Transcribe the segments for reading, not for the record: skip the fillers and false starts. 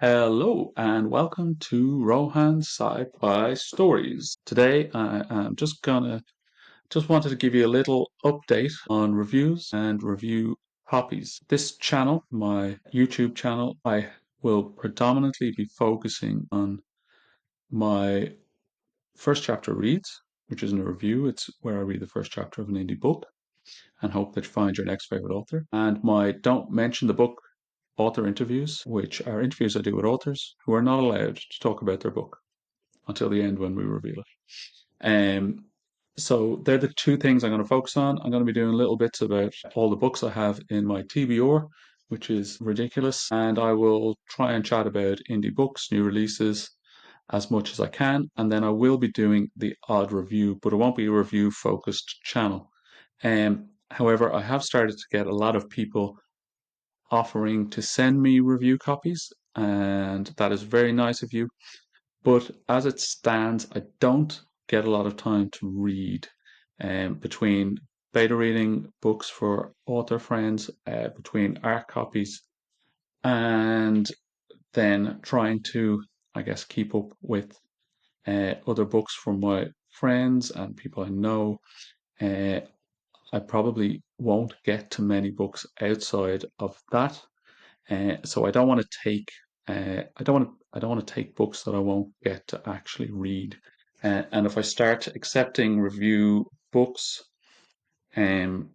Hello and welcome to Rohan's Sci-Fi Stories. Today I am just wanted to give you a little update on reviews and review copies. This channel, my YouTube channel, I will predominantly be focusing on my first chapter reads, which isn't a review, it's where I read the first chapter of an indie book and hope that you find your next favorite author. And my Don't Mention the Book author interviews, which are interviews I do with authors who are not allowed to talk about their book until the end when we reveal it. So they're the two things I'm going to focus on. I'm going to be doing little bits about all the books I have in my TBR, which is ridiculous, and I will try and chat about indie books, new releases, as much as I can, and then I will be doing the odd review, but it won't be a review focused channel. However, I have started to get a lot of people offering to send me review copies, and that is very nice of you. But as it stands, I don't get a lot of time to read between beta reading books for author friends, between art copies, and then trying to, I guess, keep up with other books from my friends and people I know. Uh, I probably won't get to many books outside of that. So I don't want to take I don't want to take books that I won't get to actually read. And if I start accepting review books, um,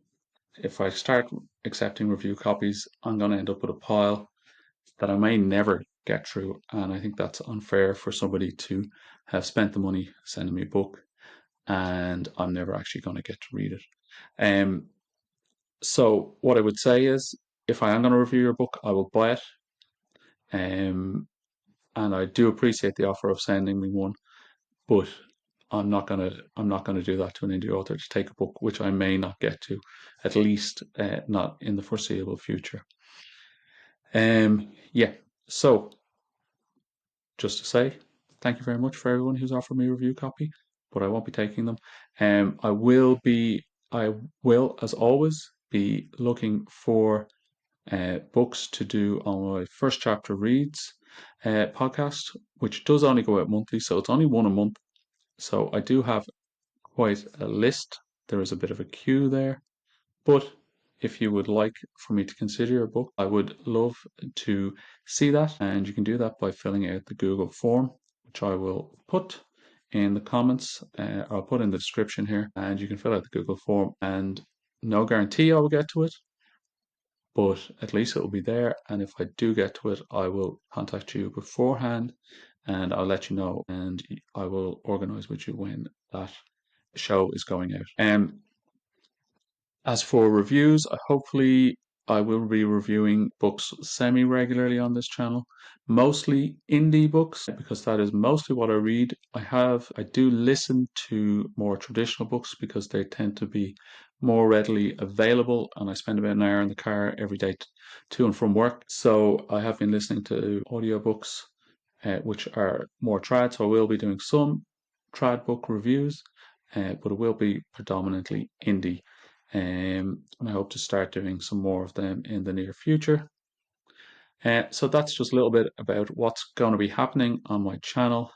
if I start accepting review copies, I'm going to end up with a pile that I may never get through. And I think that's unfair for somebody to have spent the money sending me a book, and I'm never actually going to get to read it. Um, so what I would say is, if I am going to review your book, I will buy it. Um, and I do appreciate the offer of sending me one, but I'm not gonna do that to an indie author to take a book which I may not get to, at least not in the foreseeable future. Yeah. So just to say, thank you very much for everyone who's offered me a review copy, but I won't be taking them. I will, as always, be looking for books to do on my first chapter reads podcast, which does only go out monthly, so it's only one a month. So I do have quite a list. There is a bit of a queue there, but if you would like for me to consider a book, I would love to see that, and you can do that by filling out the Google form, which I will put in the comments. I'll put in the description here, and you can fill out the Google form. And no guarantee I will get to it, but at least it will be there. And if I do get to it, I will contact you beforehand and I'll let you know, and I will organize with you when that show is going out. As for reviews, hopefully I will be reviewing books semi-regularly on this channel, mostly indie books, because that is mostly what I read. I do listen to more traditional books because they tend to be more readily available, and I spend about an hour in the car every day to and from work. So I have been listening to audiobooks, which are more trad, so I will be doing some trad book reviews, but it will be predominantly indie. And I hope to start doing some more of them in the near future. So that's just a little bit about what's going to be happening on my channel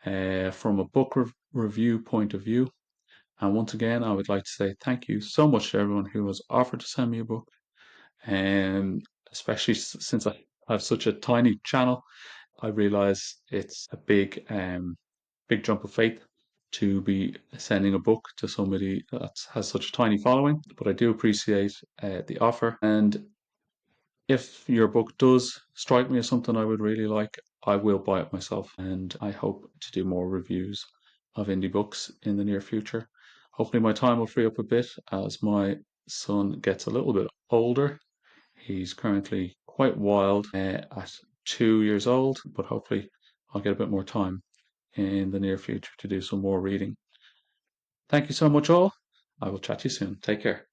from a book review point of view. And once again, I would like to say thank you so much to everyone who has offered to send me a book, and especially since I have such a tiny channel, I realize it's a big jump of faith to be sending a book to somebody that has such a tiny following. But I do appreciate the offer. And if your book does strike me as something I would really like, I will buy it myself. And I hope to do more reviews of indie books in the near future. Hopefully, my time will free up a bit as my son gets a little bit older. He's currently quite wild at 2 years old, but hopefully, I'll get a bit more time in the near future to do some more reading. Thank you so much, all. I will chat to you soon. Take care.